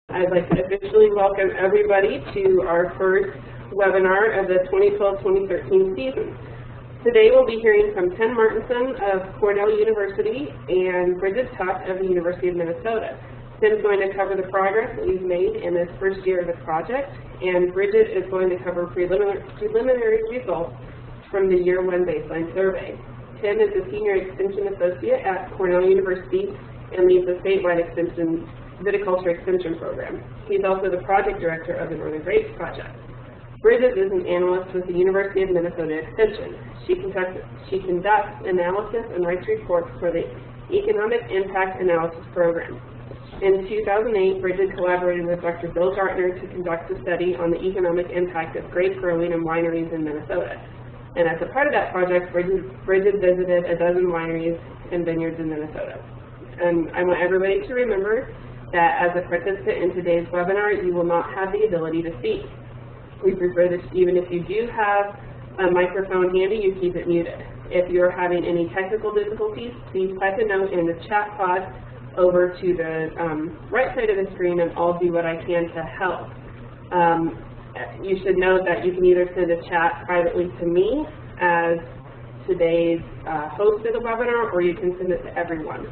I'd like to officially welcome everybody to our first webinar of the 2012-2013 season. Today we'll be hearing from Tim Martinson of Cornell University and Bridget Tuck of the University of Minnesota. Tim's going to cover the progress that we've made in this first year of the project, and Bridget is going to cover preliminary results from the Year 1 baseline survey. Tim is a Senior Extension Associate at Cornell University and leads the statewide viticulture extension program. He's also the project director of the Northern Grapes Project. Bridget is an analyst with the University of Minnesota Extension. She conducts analysis and writes reports for the Economic Impact Analysis Program. In 2008, Bridget collaborated with Dr. Bill Gartner to conduct a study on the economic impact of grape growing and wineries in Minnesota. And as a part of that project, Bridget visited a dozen wineries and vineyards in Minnesota. And I want everybody to remember that as a participant in today's webinar, you will not have the ability to speak. We prefer that even if you do have a microphone handy, you keep it muted. If you're having any technical difficulties, please type a note in the chat pod over to the right side of the screen, and I'll do what I can to help. You should note that you can either send a chat privately to me as today's host of the webinar, or you can send it to everyone.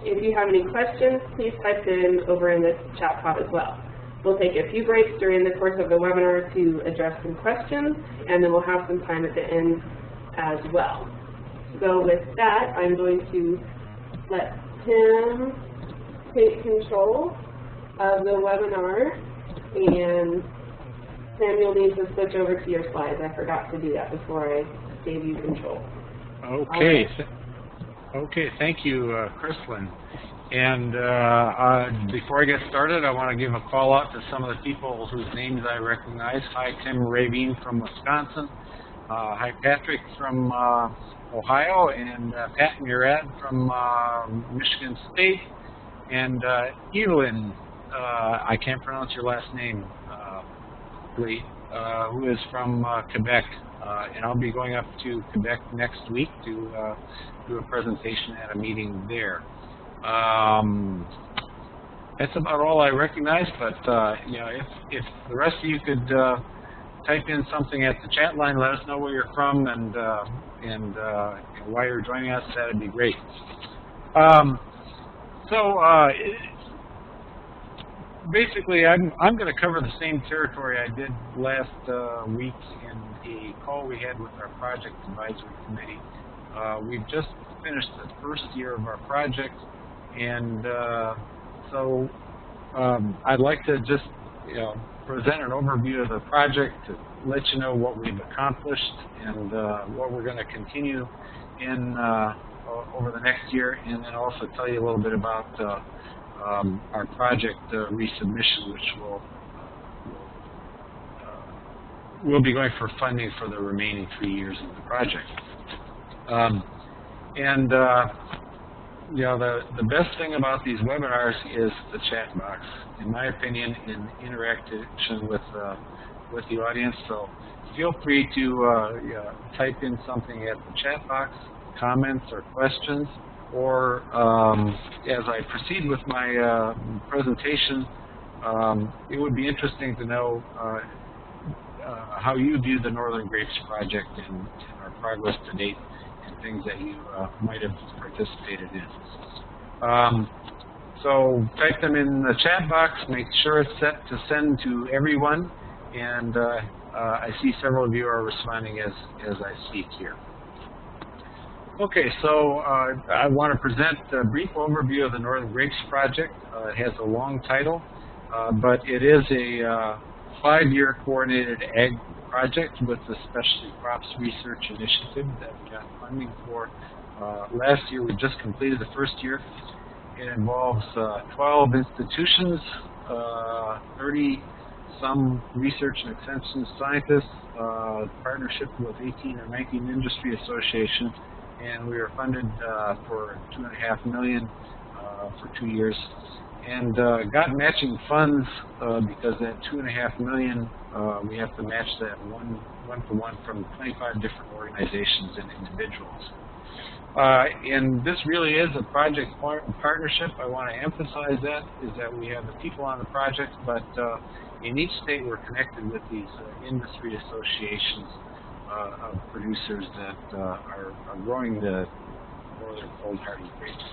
If you have any questions, please type in over in the chat pod as well. We'll take a few breaks during the course of the webinar to address some questions, and then we'll have some time at the end as well. So with that, I'm going to let Tim take control of the webinar, and Sam, you'll need to switch over to your slides. I forgot to do that before I gave you control. Okay. Okay, thank you, Kristlyn. And before I get started, I want to give a call out to some of the people whose names I recognize. Hi, Tim Rabin from Wisconsin. Hi, Patrick from Ohio, and Pat Murad from Michigan State. And Evelyn, I can't pronounce your last name, who is from Quebec. And I'll be going up to Quebec next week to do a presentation at a meeting there. That's about all I recognize, but you know, if the rest of you could type in something at the chat line, let us know where you're from and why you're joining us, that'd be great. Basically, I'm going to cover the same territory I did last week in a call we had with our project advisory committee. We've just finished the first year of our project, and so I'd like to just present an overview of the project to let you know what we've accomplished and what we're going to continue in over the next year, and then also tell you a little bit about our project resubmission, which we'll be going for funding for the remaining 3 years of the project. The best thing about these webinars is the chat box, in my opinion, in interaction with the audience. So feel free to type in something at the chat box, comments or questions, or as I proceed with my presentation, it would be interesting to know how you view the Northern Grapes Project and our progress to date and things that you might have participated in. So type them in the chat box, make sure it's set to send to everyone, and I see several of you are responding as I speak here. Okay, so I want to present a brief overview of the Northern Grapes Project. It has a long title, but it is a 5-year coordinated ag project with the Specialty Crops Research Initiative that we got funding for. Last year we just completed the first year. It involves 12 institutions, 30-some research and extension scientists, partnership with 18 or 19 industry associations, and we were funded for $2.5 million for 2 years, and got matching funds because that $2.5 million we have to match that one-to-one from 25 different organizations and individuals. And this really is a project partnership. I want to emphasize that, is that we have the people on the project, but in each state we're connected with these industry associations of producers that are growing the northern cold hardy grapes.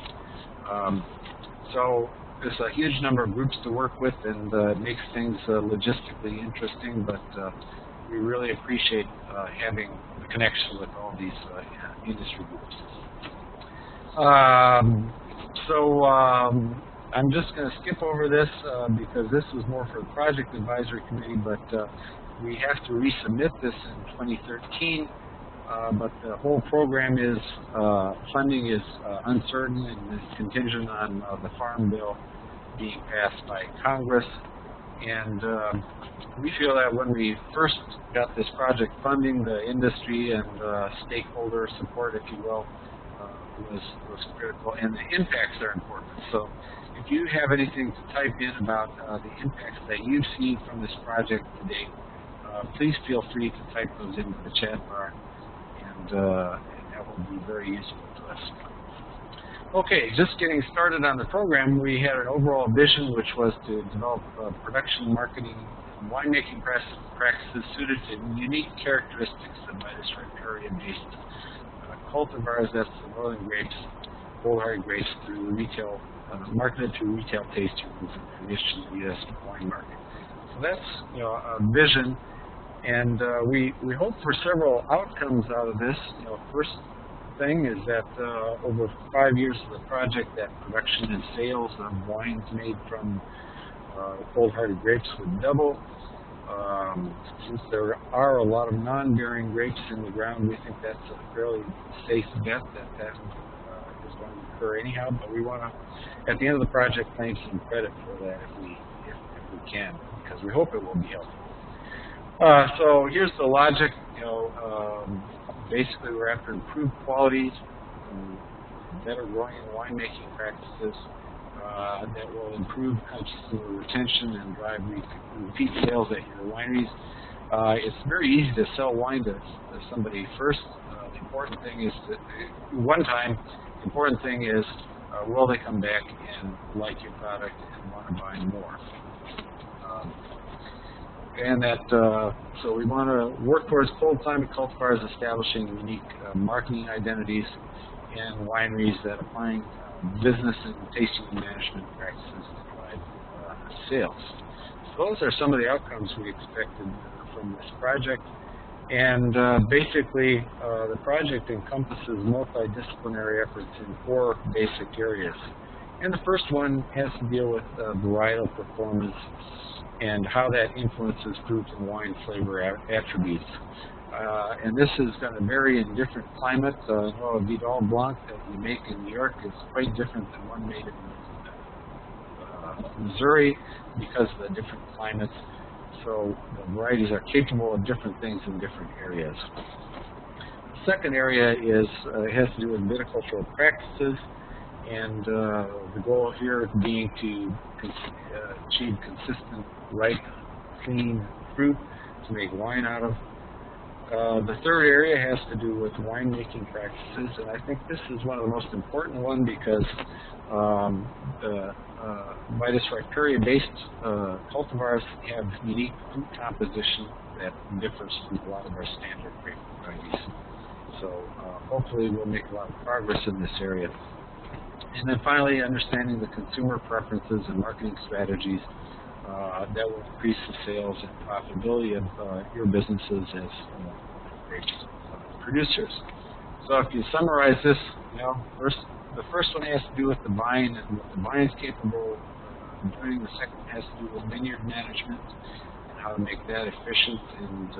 So there's a huge number of groups to work with, and it makes things logistically interesting, but we really appreciate having the connection with all these industry groups. I'm just going to skip over this because this was more for the Project Advisory Committee, but we have to resubmit this in 2013. But the whole program is, funding is uncertain and is contingent on the Farm Bill being passed by Congress. And we feel that when we first got this project funding, the industry and stakeholder support, if you will, was critical, and the impacts are important. So if you have anything to type in about the impacts that you've seen from this project to date, please feel free to type those into the chat bar, and that will be very useful to us. Okay, just getting started on the program, we had an overall vision which was to develop production, marketing, and winemaking practices suited to unique characteristics of Midas riparia-based cultivars, that's the northern grapes, cold hardy grapes, through retail, marketed through retail tasting rooms and distribution in the U.S. wine market. So that's a vision, and we hope for several outcomes out of this. First thing is that over 5 years of the project, that production and sales of wines made from cold hardy grapes would double. Since there are a lot of non-bearing grapes in the ground, we think that's a fairly safe bet that is going to occur anyhow. But we want to, at the end of the project, claim some credit for that if we can, because we hope it will be helpful. So here's the logic. Basically, we're after improved qualities, better growing and winemaking practices that will improve customer retention and drive repeat sales at your wineries. It's very easy to sell wine to somebody first. The important thing is will they come back and like your product and want to buy more? So we want to work towards cold climate cultivars, establishing unique marketing identities, and wineries that applying business and tasting management practices to drive sales. So those are some of the outcomes we expected from this project. And basically, the project encompasses multidisciplinary efforts in 4 basic areas. And the first one has to deal with varietal performance and how that influences fruit and wine flavor attributes. And this is going to vary in different climates. A Vidal Blanc that we make in New York is quite different than one made in Missouri because of the different climates. So the varieties are capable of different things in different areas. The second area has to do with viticultural practices, and the goal here being to achieve consistent, ripe, clean fruit to make wine out of. The third area has to do with winemaking practices, and I think this is one of the most important ones because Midas riparia-based cultivars have unique fruit composition that differs from a lot of our standard grape varieties. So hopefully we'll make a lot of progress in this area. And then finally, understanding the consumer preferences and marketing strategies that will increase the sales and profitability of your businesses as grapes producers. So if you summarize this, the first one has to do with the vine and what the vine is capable of doing. The second has to do with vineyard management and how to make that efficient and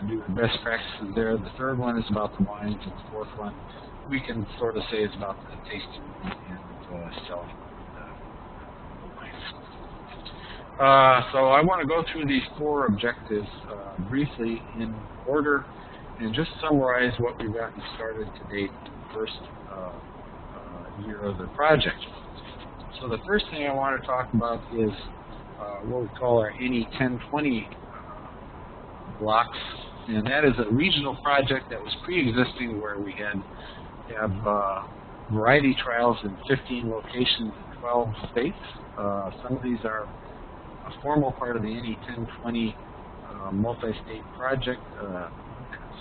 do the best practices there. The third one is about the wines, and the fourth one we can sort of say is about the tasting and selling the wines. So I want to go through these 4 objectives briefly in order and just summarize what we've gotten started to date in the first year of the project. So the first thing I want to talk about is what we call our NE 1020 blocks and that is a regional project that was pre-existing where we have variety trials in 15 locations in 12 states. Some of these are a formal part of the NE 1020 multi-state project.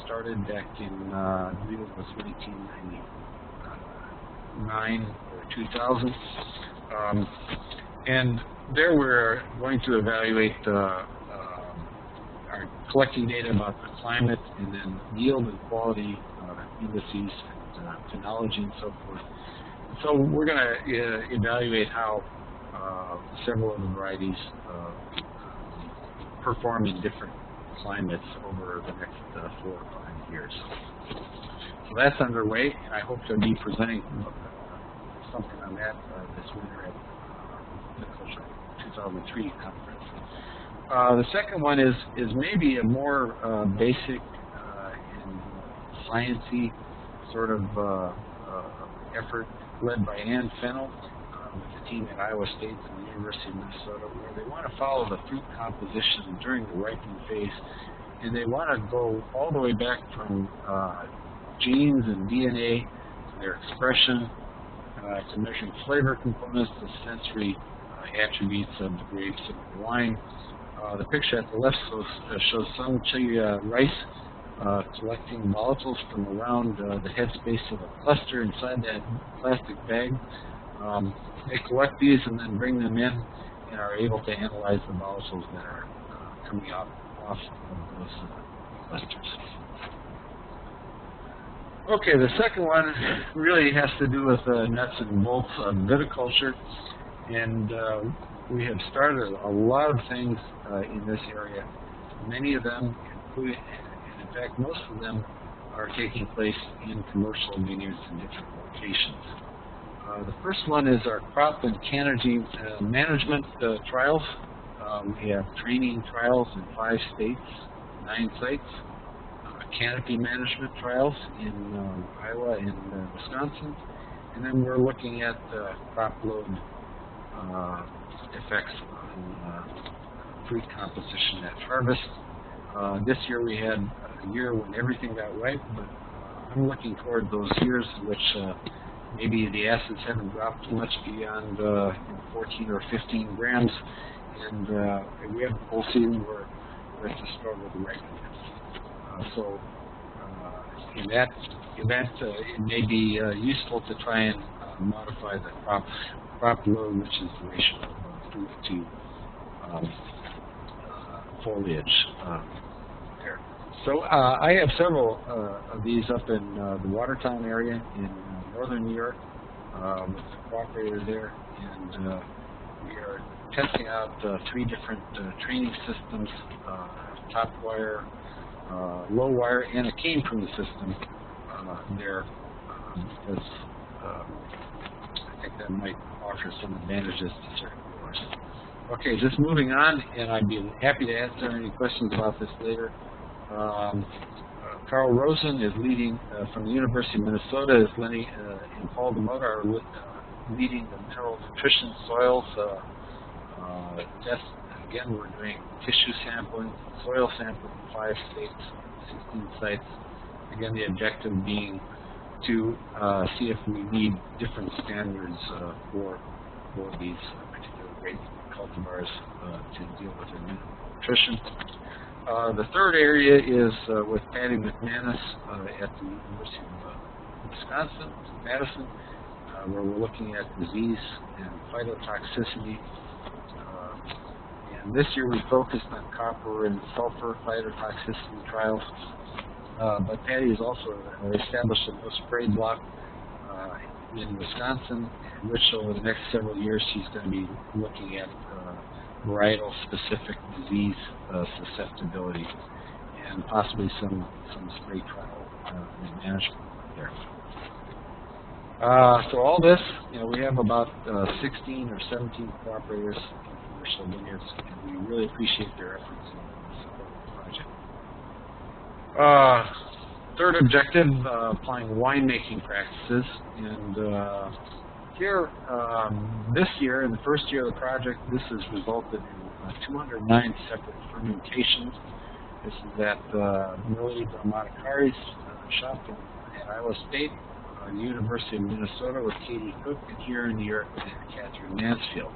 Started back in, I believe it was 1999 or 2000. And there we're going to evaluate our collecting data about the climate and then yield and quality indices and phenology and so forth. So we're going to evaluate how several of the varieties perform in different climates over the next 4 or 5 years. So that's underway, and I hope to be presenting something on that this winter at the Culture 2003 conference. The second one is maybe a more basic and science-y sort of effort led by Ann Fennell with the team at Iowa State and the University of Minnesota, where they want to follow the fruit composition during the ripening phase, and they want to go all the way back from genes and DNA to their expression, to measuring flavor components, to sensory attributes of the grapes and the wine. The picture at the left shows some chili rice collecting volatiles from around the headspace of a cluster inside that plastic bag. They collect these and then bring them in and are able to analyze the volatiles that are coming off of those clusters. Okay, the second one really has to do with nuts and bolts of viticulture, and we have started a lot of things in this area. Many of them, including, and in fact most of them, are taking place in commercial vineyards in different locations. The first one is our crop and canopy management trials. We have training trials in 5 states, 9 sites. Canopy management trials in Iowa and Wisconsin. And then we're looking at crop load effects on fruit composition at harvest. This year we had a year when everything got ripe, but I'm looking toward those years in which maybe the acids haven't dropped too much beyond 14 or 15 grams, and we have a whole season where we have to struggle with ripeness. So in that event, it may be useful to try and modify the crop load, which is the ratio of fruit to foliage there. So I have several of these up in the Watertown area in northern New York with the cooperator there, and we are testing out 3 different training systems, top wire, low wire, and a cane prune system there, because I think that might offer some advantages to certain growers. Okay, just moving on, and I'd be happy to answer any questions about this later. Carl Rosen is leading from the University of Minnesota, is Lenny and Paul DeMotta are leading the mineral nutrition soils test. Again, we're doing tissue sampling, soil sampling in 5 states, 16 sites. Again, the objective being to see if we need different standards for these particular grape cultivars to deal with their nutrition. The third area is with Patty McManus at the University of Wisconsin, Madison, where we're looking at disease and phytotoxicity. And this year we focused on copper and sulfur phytotoxicity trials. But Patty has also established a no spray block in Wisconsin, in which over the next several years she's going to be looking at varietal specific disease susceptibility and possibly some spray trial management there. So all this, we have about 16 or 17 cooperators in commercial vineyards, and we really appreciate their efforts in support of the project. Third objective, applying winemaking practices, and here, this year, in the first year of the project, this has resulted in 209 separate fermentations This is at Merle Montecari's shop at Iowa State, the University of Minnesota with Katie Cook, and here in New York with Catherine Mansfield.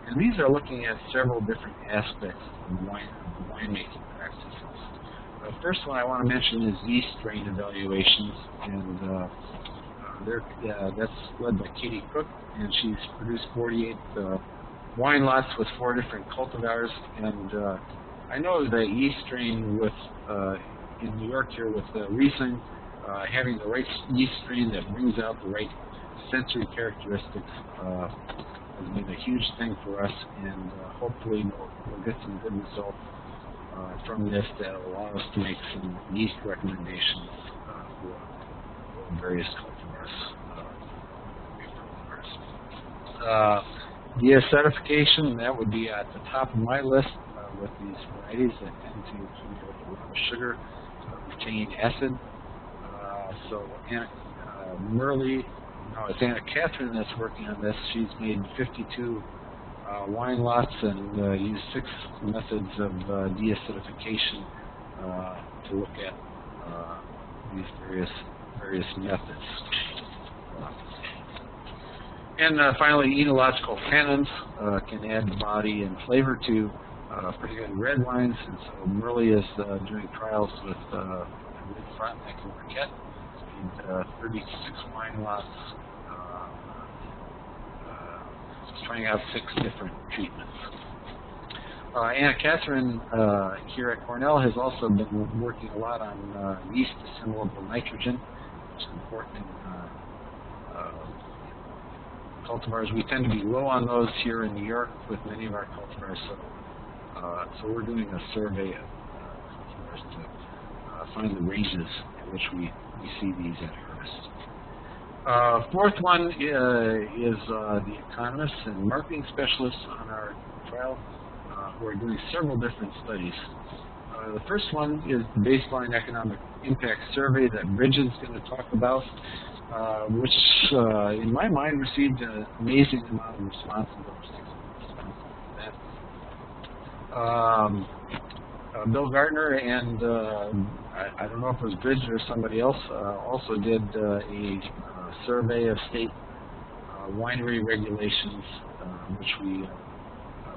And these are looking at several different aspects of winemaking practices. The first one I want to mention is yeast strain evaluations, and that's led by Katie Cook, and she's produced 48 wine lots with 4 different cultivars. And I know that yeast strain with in New York here with Riesling, having the right yeast strain that brings out the right sensory characteristics has been a huge thing for us, and hopefully we'll get some good results from this that will allow us to make some yeast recommendations for various cultivars. Deacidification, that would be at the top of my list with these varieties that tend to accumulate a lot of sugar, retain acid. So Merle, it's Anna Catherine that's working on this. She's made 52 wine lots and used 6 methods of deacidification to look at these various methods. And finally, enological tannins can add body and flavor to particularly red wines, and so Merle is doing trials with Frontenac and Marquette, and 36 wine lots, trying out 6 different treatments. Anna Catherine here at Cornell has also been working a lot on yeast assimilable nitrogen, which is important in cultivars. We tend to be low on those here in New York with many of our cultivars, so we're doing a survey of cultivars to find the ranges at which we see these at harvest. Fourth one is the economists and marketing specialists on our trial who are doing several different studies. The first one is the baseline economic impact survey that Bridget is going to talk about, which in my mind received an amazing amount of responses, over 600 responses to that. Bill Gardner and I don't know if it was Bridget or somebody else also did a survey of state winery regulations, which we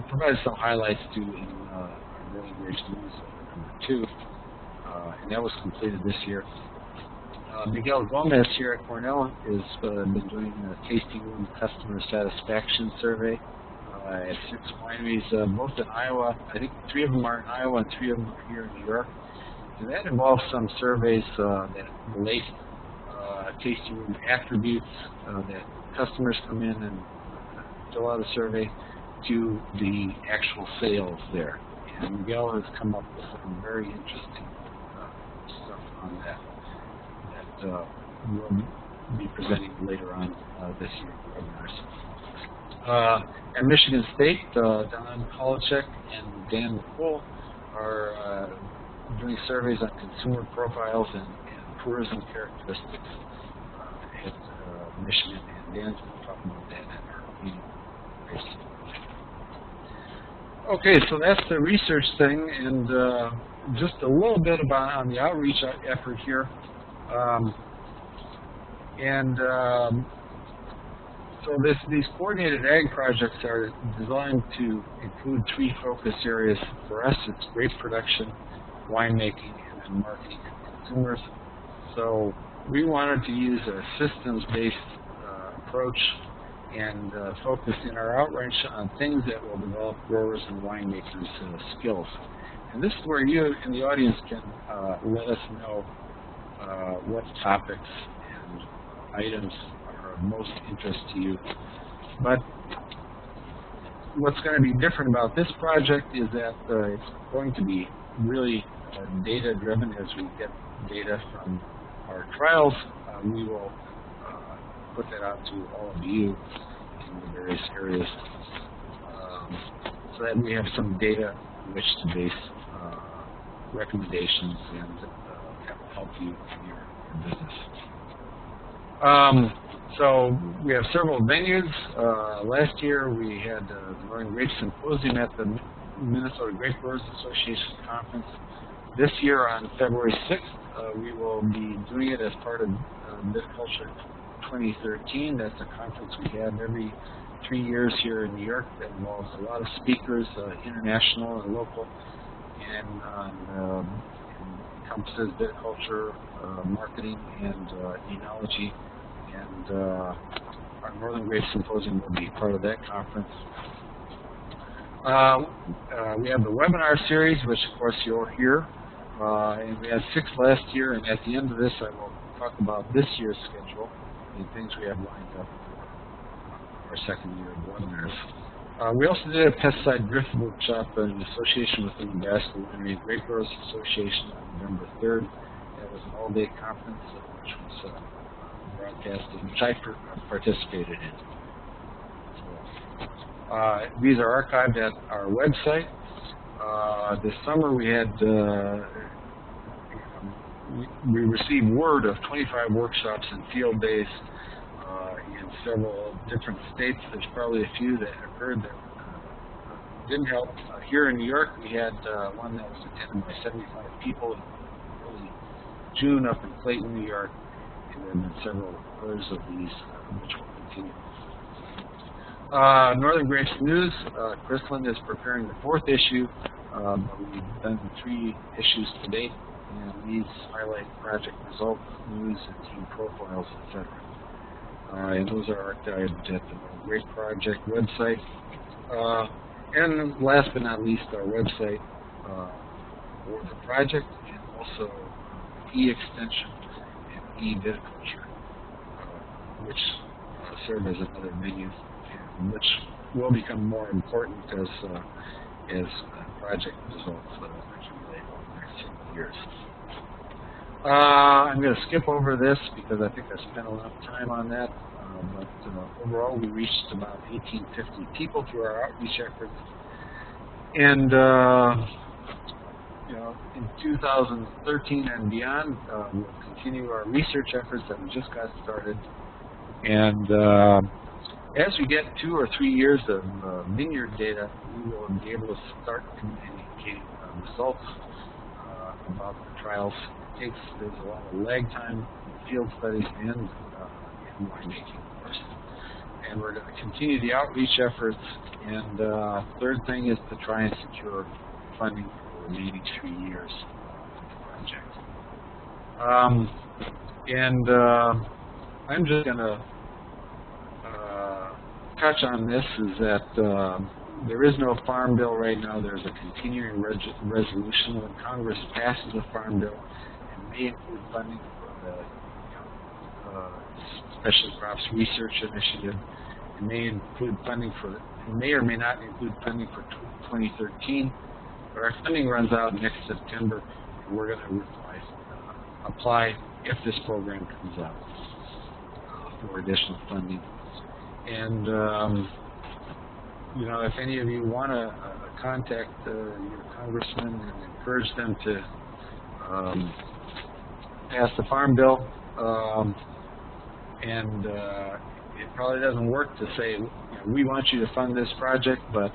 provided some highlights to in our Rolling Grapes News number 2, and that was completed this year. Miguel Gomez here at Cornell has been doing a tasting room customer satisfaction survey at 6 wineries, both in Iowa. I think 3 of them are in Iowa and 3 of them are here in New York. And that involves some surveys that relate tasting room attributes that customers come in and fill out a survey to the actual sales there. And Miguel has come up with some very interesting stuff on that we'll be presenting later on this year at webinars. At Michigan State, Don Holacek and Dan McCool are doing surveys on consumer profiles and tourism characteristics at Michigan, and Dan's going to talk about that at our meeting. Okay, so that's the research thing, and just a little bit about on the outreach effort here. So these coordinated ag projects are designed to include 3 focus areas. For us, it's grape production, winemaking, and then marketing to consumers. So we wanted to use a systems-based approach and focus in our outreach on things that will develop growers and winemakers' skills. And this is where you in the audience can let us know what topics and items are of most interest to you. But what's going to be different about this project is that it's going to be really data-driven. As we get data from our trials, we will put that out to all of you in the various areas so that we have some data on which to base recommendations and that will help you in your business. So we have several venues. Last year we had the Northern Grape Symposium at the Minnesota Grape Growers Association Conference. This year on February 6th, we will be doing it as part of Viticulture 2013. That's a conference we have every 3 years here in New York that involves a lot of speakers, international and local, and encompasses viticulture, marketing, and enology. And our Northern Grape Symposium will be part of that conference. We have the webinar series, which of course you'll hear, and we had 6 last year, and at the end of this I will talk about this year's schedule and things we have lined up for our second year of webinars. We also did a pesticide drift workshop in association with the Nebraska Winery and Grape Growers Association on November 3rd. That was an all-day conference which was broadcasted, which I participated in. These are archived at our website. This summer we had we received word of 25 workshops and field days in several different states. There's probably a few that occurred that didn't help. Here in New York we had one that was attended by 75 people in early June up in Clayton, New York, and there have been several others of these which will continue. Northern Grapes News, Chrisland is preparing the 4th issue. We've done 3 issues to date, and these highlight project results, news, and team profiles, etc. And those are archived at the Northern Grape Project website. And last but not least, our website for the project, and also e-extension and e-viticulture, which serve as another menu, which will become more important as project results accumulate over the next several years. I'm going to skip over this because I think I spent a lot of time on that. But overall, we reached about 1,850 people through our outreach efforts, and you know, in 2013 and beyond, we'll continue our research efforts that we just got started, and as we get 2 or 3 years of vineyard data, we will be able to start communicating results about the trials. There's a lot of lag time in field studies and winemaking, of course. And we're going to continue the outreach efforts. And third thing is to try and secure funding for the remaining 3 years of the project. I'm just going to touch on this, is that there is no farm bill right now. There's a continuing resolution. When Congress passes a farm bill, it may include funding for the Special Crops Research Initiative. It may include funding for, it may or may not include funding for 2013. But our funding runs out next September, and we're going to apply if this program comes out for additional funding. And you know, if any of you want to contact your congressman and encourage them to pass the farm bill, and it probably doesn't work to say, you know, we want you to fund this project, but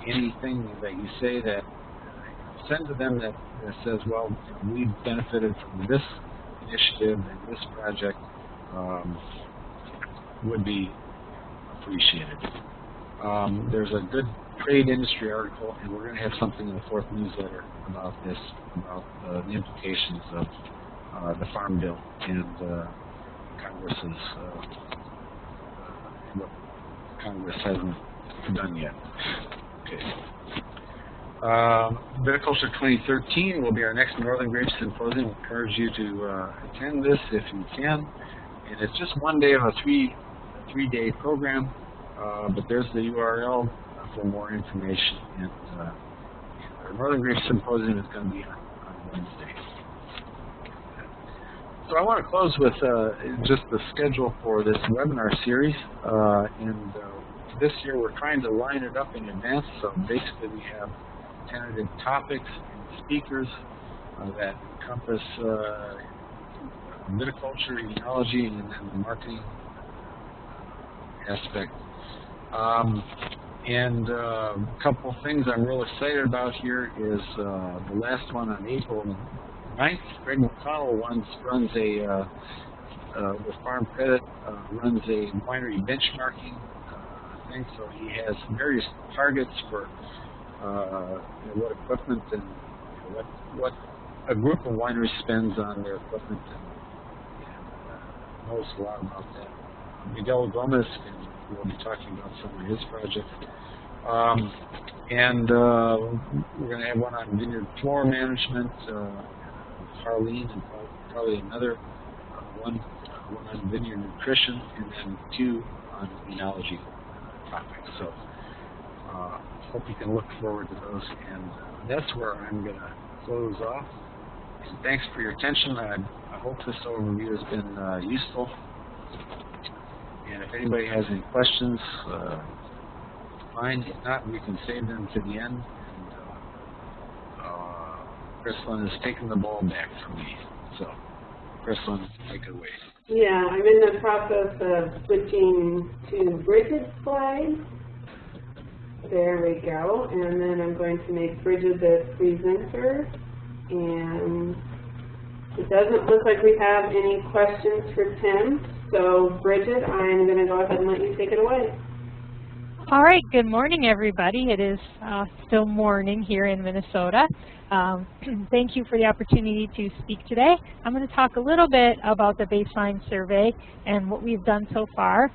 anything that you say that send to them that says, well, you know, we've benefited from this initiative and this project, would be appreciated. There's a good trade industry article, and we're going to have something in the 4th newsletter about this, about the implications of the Farm Bill and Congress's what Congress hasn't done yet. Okay. Viticulture 2013 will be our next Northern Grape Symposium. I encourage you to attend this if you can. And it's just one day of a three-day program, but there's the URL for more information. And our Northern Grape Symposium is going to be on Wednesday. So I want to close with just the schedule for this webinar series. This year we're trying to line it up in advance. So basically we have tentative topics and speakers that encompass viticulture, enology, and then the marketing aspect. And a couple of things I'm real excited about here is the last one on April 9th. Greg McConnell runs a, with Farm Credit, runs a winery benchmarking thing. So he has various targets for what equipment and what a group of wineries spends on their equipment, and knows a lot about that. Miguel Gomez will be talking about some of his projects. We're going to have one on vineyard floor management, Harleen, and probably another one on vineyard nutrition, and then 2 on enology topics. So hope you can look forward to those, and that's where I'm going to close off. And thanks for your attention. I hope this overview has been useful. And if anybody has any questions, fine. If not, we can save them to the end. And Chrislyn has taken the ball back from me. So, Chrislyn, take it away. Yeah, I'm in the process of switching to Bridget's slide. There we go. And then I'm going to make Bridget the presenter. And it doesn't look like we have any questions for Tim. So, Bridget, I'm going to go ahead and let you take it away. All right, good morning, everybody. It is still morning here in Minnesota. Thank you for the opportunity to speak today. I'm going to talk a little bit about the baseline survey and what we've done so far.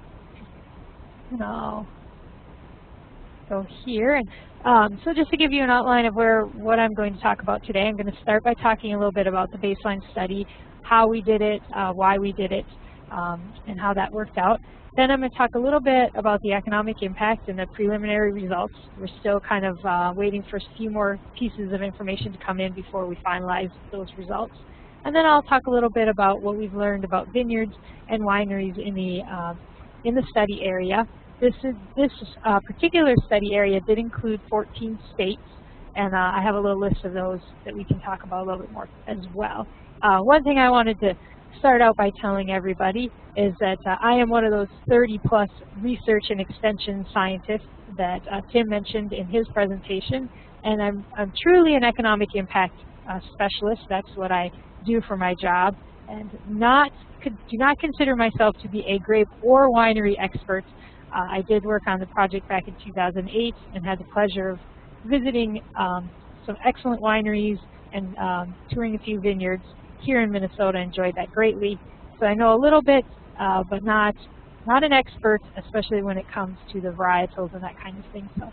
And I'll go here. So just to give you an outline of what I'm going to talk about today, I'm going to start by talking a little bit about the baseline study, how we did it, why we did it, and how that worked out. Then I'm going to talk a little bit about the economic impact and the preliminary results. We're still kind of waiting for a few more pieces of information to come in before we finalize those results. And then I'll talk a little bit about what we've learned about vineyards and wineries in the study area. This particular study area did include 14 states, and I have a little list of those that we can talk about a little bit more as well. One thing I wanted to start out by telling everybody is that I am one of those 30-plus research and extension scientists that Tim mentioned in his presentation, and I'm truly an economic impact specialist. That's what I do for my job, and do not consider myself to be a grape or winery expert. I did work on the project back in 2008 and had the pleasure of visiting some excellent wineries and touring a few vineyards here in Minnesota. Enjoyed that greatly. So I know a little bit, but not an expert, especially when it comes to the varietals and that kind of thing. So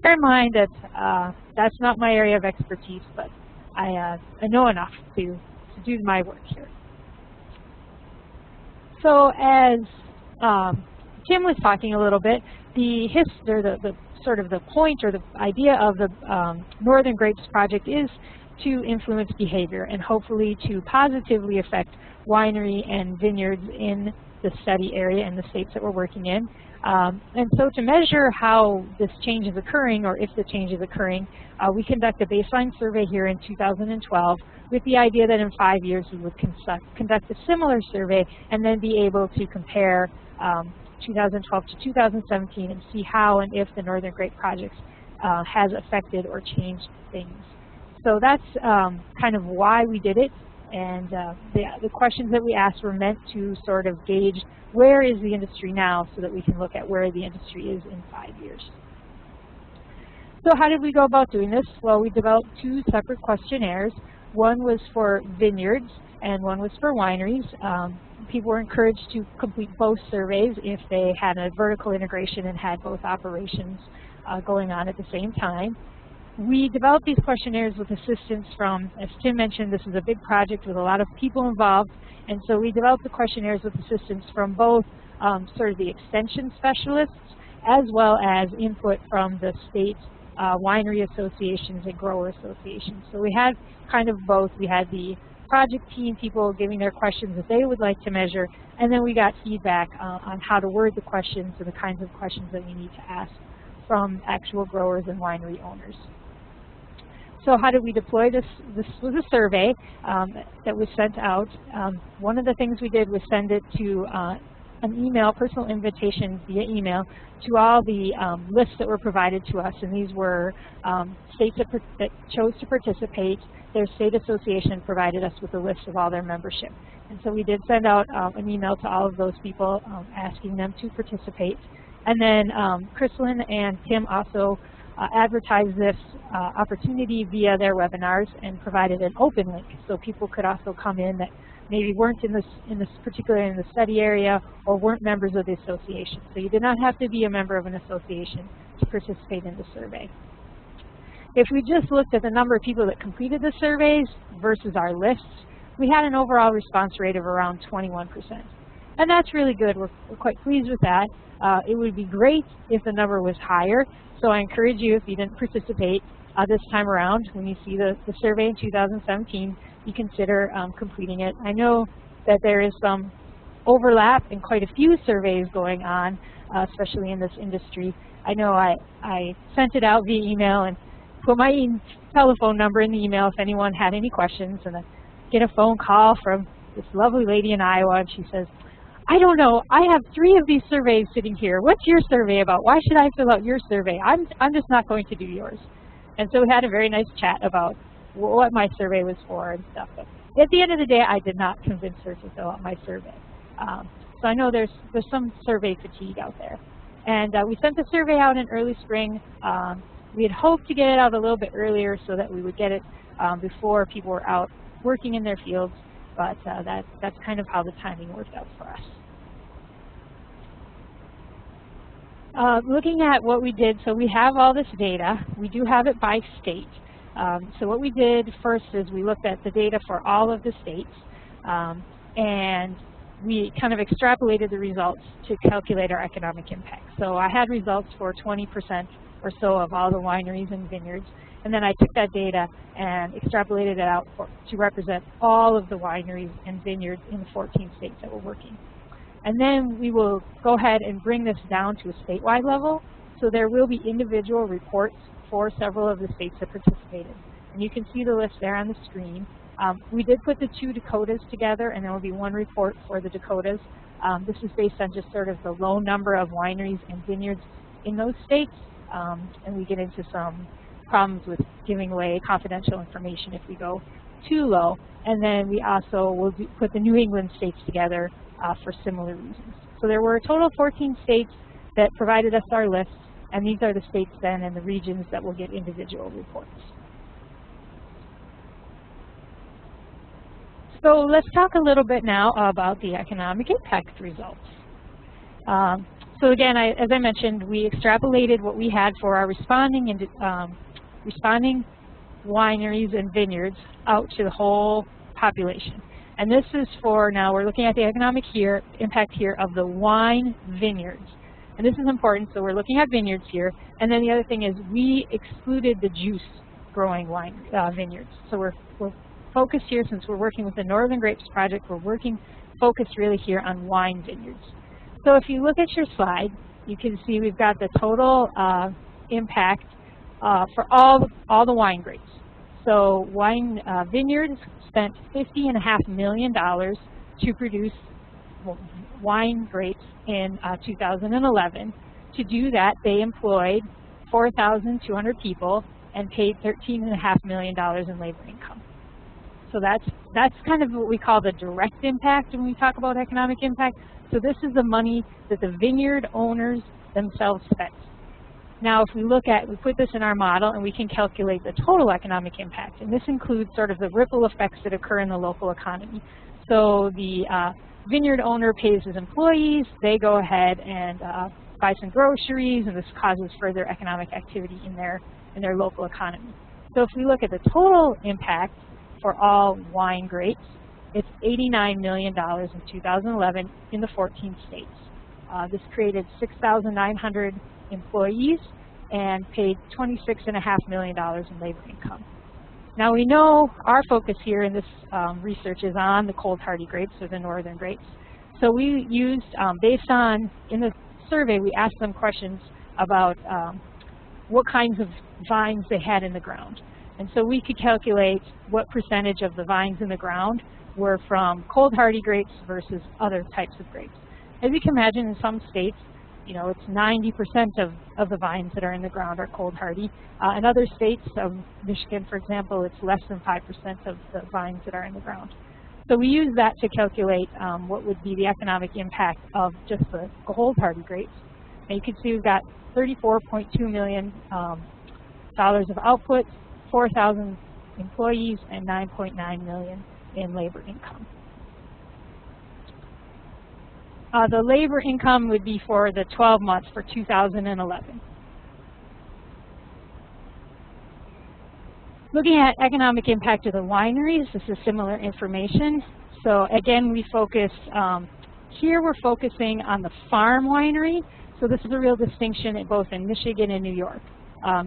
bear in mind that that's not my area of expertise, but I know enough to do my work here. So as Tim was talking a little bit, the sort of the point or the idea of the Northern Grapes Project is to influence behavior and hopefully to positively affect winery and vineyards in the study area and the states that we're working in. And so to measure how this change is occurring, or if the change is occurring, we conduct a baseline survey here in 2012 with the idea that in 5 years we would conduct a similar survey and then be able to compare 2012 to 2017 and see how and if the Northern Grape Project has affected or changed things. So that's kind of why we did it, and the questions that we asked were meant to sort of gauge where is the industry now so that we can look at where the industry is in 5 years. So how did we go about doing this? Well, we developed 2 separate questionnaires. One was for vineyards and one was for wineries. People were encouraged to complete both surveys if they had a vertical integration and had both operations going on at the same time. We developed these questionnaires with assistance from, as Tim mentioned, this is a big project with a lot of people involved, and so we developed the questionnaires with assistance from both sort of the extension specialists as well as input from the state winery associations and grower associations. So we had kind of both. We had the project team people giving their questions that they would like to measure, and then we got feedback on how to word the questions and the kinds of questions that we need to ask from actual growers and winery owners. So how did we deploy this? This was a survey that was sent out. One of the things we did was send it to an email, personal invitation via email to all the lists that were provided to us, and these were states that chose to participate. Their state association provided us with a list of all their membership. And so we did send out an email to all of those people asking them to participate. And then Chrislyn and Tim also advertised this opportunity via their webinars and provided an open link, so people could also come in that maybe weren't in this particularly in the study area or weren't members of the association. So you did not have to be a member of an association to participate in the survey. If we just looked at the number of people that completed the surveys versus our lists, we had an overall response rate of around 21%. And that's really good. We're quite pleased with that. It would be great if the number was higher. So I encourage you, if you didn't participate this time around, when you see the survey in 2017, you consider completing it. I know that there is some overlap in quite a few surveys going on, especially in this industry. I know I sent it out via email and put my telephone number in the email if anyone had any questions, and I get a phone call from this lovely lady in Iowa, and she says, I don't know, I have 3 of these surveys sitting here. What's your survey about? Why should I fill out your survey? I'm just not going to do yours. And so we had a very nice chat about what my survey was for and stuff. But at the end of the day, I did not convince her to fill out my survey. So I know there's some survey fatigue out there. And we sent the survey out in early spring. We had hoped to get it out a little bit earlier so that we would get it before people were out working in their fields, but that's kind of how the timing worked out for us. Looking at what we did, so we have all this data. We do have it by state. So what we did first is we looked at the data for all of the states, and we kind of extrapolated the results to calculate our economic impact. So I had results for 20% or so of all the wineries and vineyards, and then I took that data and extrapolated it out to represent all of the wineries and vineyards in the 14 states that were working. And then we will go ahead and bring this down to a statewide level, so there will be individual reports for several of the states that participated. And you can see the list there on the screen. We did put the 2 Dakotas together, and there will be 1 report for the Dakotas. This is based on just sort of the low number of wineries and vineyards in those states, and we get into some problems with giving away confidential information if we go too low. And then we also will put the New England states together for similar reasons. So there were a total of 14 states that provided us our lists, and these are the states then and the regions that will get individual reports. So let's talk a little bit now about the economic impact results. So again, as I mentioned, we extrapolated what we had for our responding wineries and vineyards out to the whole population. And this is for, now we're looking at the economic impact here of the wine vineyards. And this is important, so we're looking at vineyards here. And then the other thing is we excluded the juice growing wine vineyards. So we're focused here, since we're working with the Northern Grapes Project, we're focused really here on wine vineyards. So if you look at your slide, you can see we've got the total impact for all the wine grapes. So wine vineyards spent $50.5 million to produce wine grapes in 2011. To do that, they employed 4,200 people and paid $13.5 million in labor income. So that's kind of what we call the direct impact when we talk about economic impact. So this is the money that the vineyard owners themselves spent. Now, if we put this in our model, and we can calculate the total economic impact, and this includes sort of the ripple effects that occur in the local economy. So the vineyard owner pays his employees, they go ahead and buy some groceries, and this causes further economic activity in their local economy. So if we look at the total impact for all wine grapes, it's $89 million in 2011 in the 14 states. This created 6,900 employees and paid $26.5 million in labor income. Now we know our focus here in this research is on the cold hardy grapes, or the northern grapes. So we used, based on, in the survey, we asked them questions about what kinds of vines they had in the ground. And so we could calculate what percentage of the vines in the ground were from cold hardy grapes versus other types of grapes. as you can imagine, in some states, you know, it's 90% of the vines that are in the ground are cold hardy. In other states, Michigan, for example, it's less than 5% of the vines that are in the ground. So we use that to calculate what would be the economic impact of just the cold hardy grapes. And you can see we've got $34.2 million of output, 4,000 employees, and $9.9 million in labor income. The labor income would be for the 12 months for 2011. Looking at economic impact of the wineries, this is similar information. So again, we focus, here we're focusing on the farm winery. So this is a real distinction both in Michigan and New York.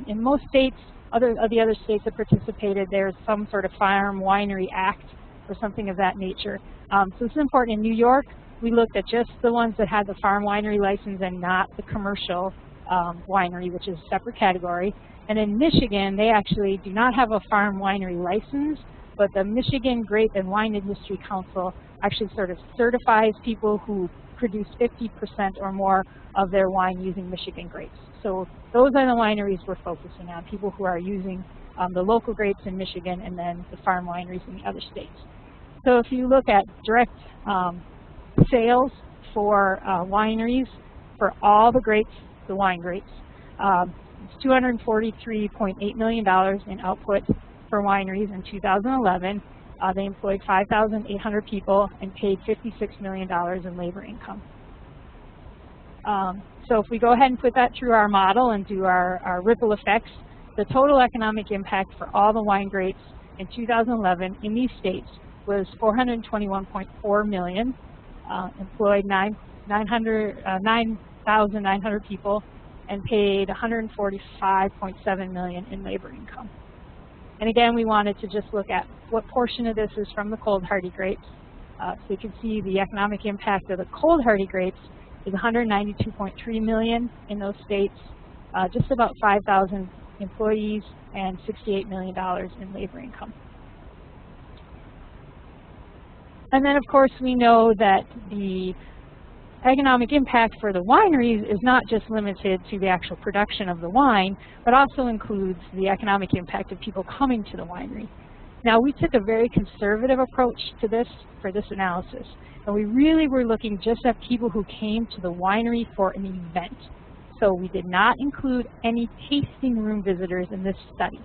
In most states, the other states that participated, there's some sort of farm winery act or something of that nature. So this is important. In New York, we looked at just the ones that had the farm winery license and not the commercial winery, which is a separate category. And in Michigan, they actually do not have a farm winery license, but the Michigan Grape and Wine Industry Council actually sort of certifies people who produce 50% or more of their wine using Michigan grapes. So those are the wineries we're focusing on, people who are using the local grapes in Michigan and then the farm wineries in the other states. So if you look at direct sales for wineries for all the grapes, the wine grapes, it's $243.8 million in output for wineries in 2011. They employed 5,800 people and paid $56 million in labor income. So if we go ahead and put that through our model and do our ripple effects, the total economic impact for all the wine grapes in 2011 in these states was $421.4 million, employed 9,900 people, and paid $145.7 million in labor income. And again, we wanted to just look at what portion of this is from the cold hardy grapes. So you can see the economic impact of the cold hardy grapes is $192.3 million in those states, just about 5,000 employees, and $68 million in labor income. And then, of course, we know that the economic impact for the wineries is not just limited to the actual production of the wine, but also includes the economic impact of people coming to the winery. Now, we took a very conservative approach to this for this analysis, and we really were looking just at people who came to the winery for an event. So we did not include any tasting room visitors in this study.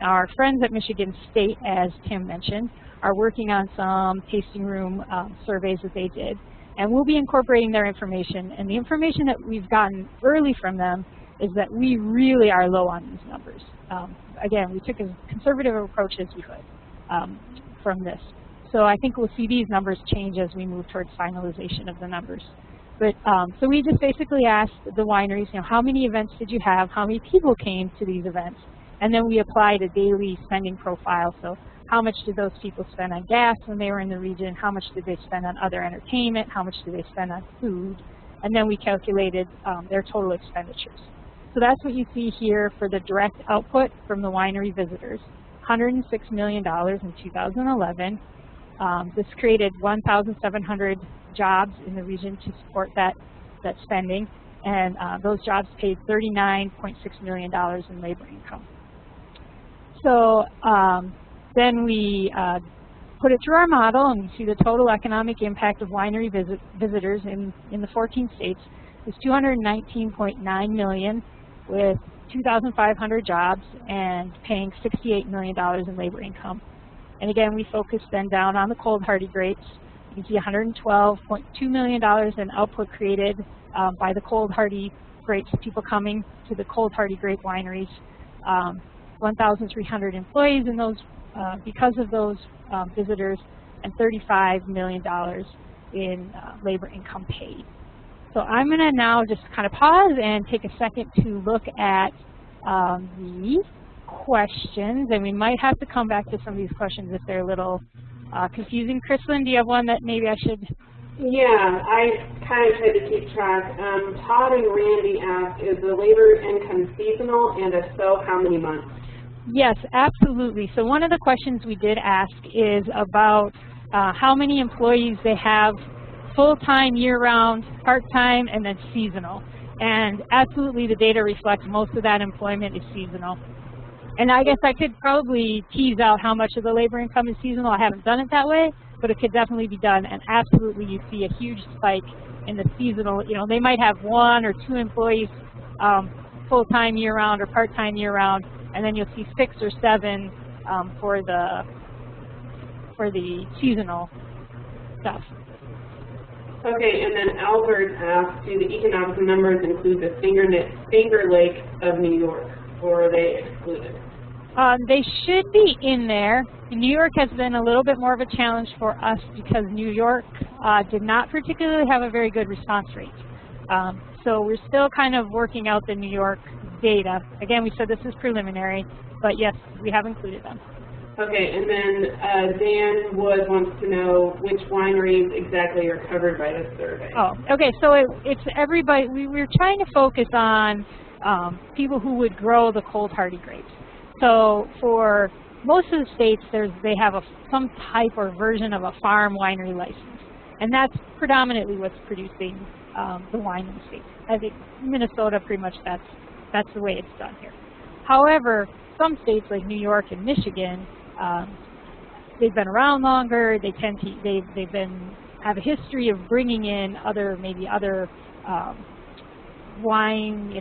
Now, our friends at Michigan State, as Tim mentioned, are working on some tasting room surveys that they did. And we'll be incorporating their information. And the information that we've gotten early from them is that we really are low on these numbers. Again, we took as conservative approach as we could from this. So I think we'll see these numbers change as we move towards finalization of the numbers. But so we just basically asked the wineries, you know, how many events did you have? How many people came to these events? And then we applied a daily spending profile. So how much did those people spend on gas when they were in the region? How much did they spend on other entertainment? How much did they spend on food? And then we calculated their total expenditures. So that's what you see here for the direct output from the winery visitors, $106 million in 2011. This created 1,700 jobs in the region to support that spending, and those jobs paid $39.6 million in labor income. So then we put it through our model, and we see the total economic impact of winery visitors in the 14 states is $219.9 million, with 2,500 jobs and paying $68 million in labor income. And again, we focused then down on the cold hardy grapes. You can see $112.2 million in output created by the cold hardy grapes, people coming to the cold hardy grape wineries. 1,300 employees in those because of those visitors, and $35 million in labor income paid. So I'm going to now just kind of pause and take a second to look at the questions, and we might have to come back to some of these questions if they're a little confusing. Kristlyn, do you have one that maybe I should? Yeah, I kind of tried to keep track. Todd and Randy asked, is the labor income seasonal, and if so, how many months? Yes, absolutely. So one of the questions we did ask is about how many employees they have full-time, year-round, part-time, and then seasonal. And absolutely the data reflects most of that employment is seasonal. And I guess I could probably tease out how much of the labor income is seasonal. I haven't done it that way, but it could definitely be done. And absolutely you see a huge spike in the seasonal. You know, they might have 1 or 2 employees full-time year-round or part-time year-round, and then you'll see 6 or 7 for the seasonal stuff. Okay, and then Albert asked, do the economic numbers include the Finger Lakes of New York, or are they excluded? They should be in there. New York has been a little bit more of a challenge for us because New York did not particularly have a very good response rate. So we're still kind of working out the New York data. Again, we said this is preliminary, but yes, we have included them. Okay, and then Dan Wood wants to know which wineries exactly are covered by this survey. Oh, okay, so it's everybody. We're trying to focus on people who would grow the cold hardy grapes. So for most of the states, they have some type or version of a farm winery license, and that's predominantly what's producing the wine in the state. I think Minnesota, pretty much that's the way it's done here. However, some states like New York and Michigan, they've been around longer. They tend to have a history of bringing in other wine,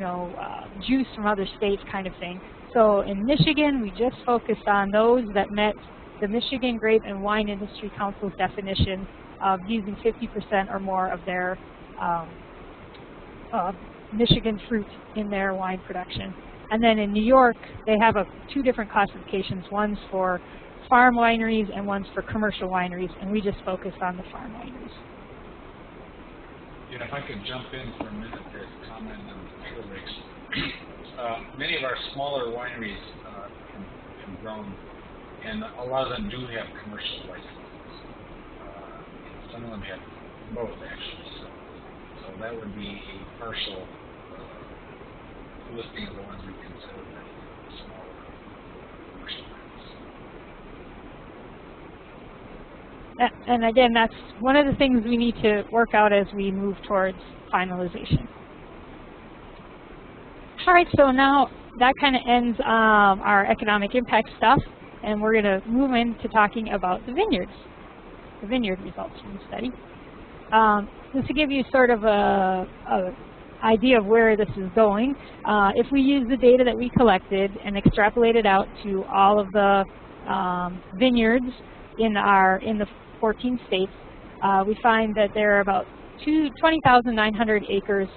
juice from other states, kind of thing. So in Michigan, we just focused on those that met the Michigan Grape and Wine Industry Council's definition of using 50% or more of their Michigan fruit in their wine production. And then in New York, they have 2 different classifications. One's for farm wineries and one's for commercial wineries, and we just focused on the farm wineries. If I could jump in for a minute to comment on the Finger Lakes. Many of our smaller wineries have grown, and a lot of them do have commercial licenses. Some of them have both, actually. So that would be a partial listing of the ones we consider smaller commercial wineries. And again, that's one of the things we need to work out as we move towards finalization. All right, so now that kind of ends our economic impact stuff, and we're going to move into talking about the vineyard results from the study. Just to give you sort of a idea of where this is going, if we use the data that we collected and extrapolate it out to all of the vineyards in the 14 states, we find that there are about 20,900 acres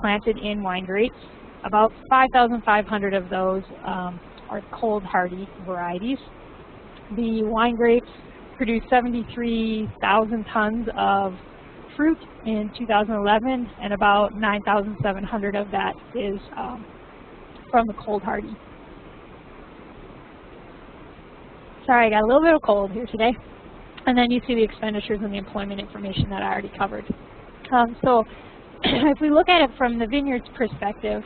planted in wine grapes. About 5,500 of those are cold hardy varieties. The wine grapes produced 73,000 tons of fruit in 2011, and about 9,700 of that is from the cold hardy. Sorry, I got a little bit of cold here today. And then you see the expenditures and the employment information that I already covered. So if we look at it from the vineyard's perspective,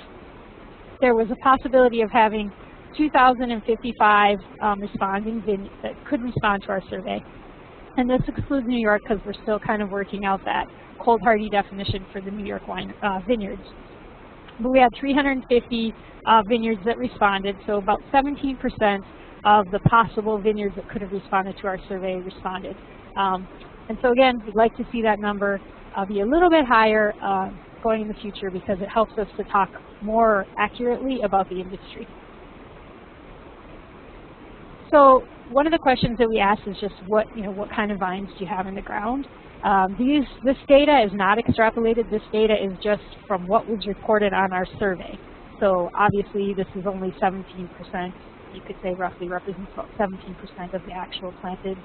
there was a possibility of having 2,055 responding that could respond to our survey. And this excludes New York because we're still kind of working out that cold hardy definition for the New York wine vineyards. But we had 350 vineyards that responded, so about 17% of the possible vineyards that could have responded to our survey responded. And so again, we'd like to see that number be a little bit higher going in the future because it helps us to talk more accurately about the industry. So one of the questions that we asked is just what kind of vines do you have in the ground? This data is not extrapolated. This data is just from what was reported on our survey. So obviously this is only 17%. You could say roughly represents about 17% of the actual planted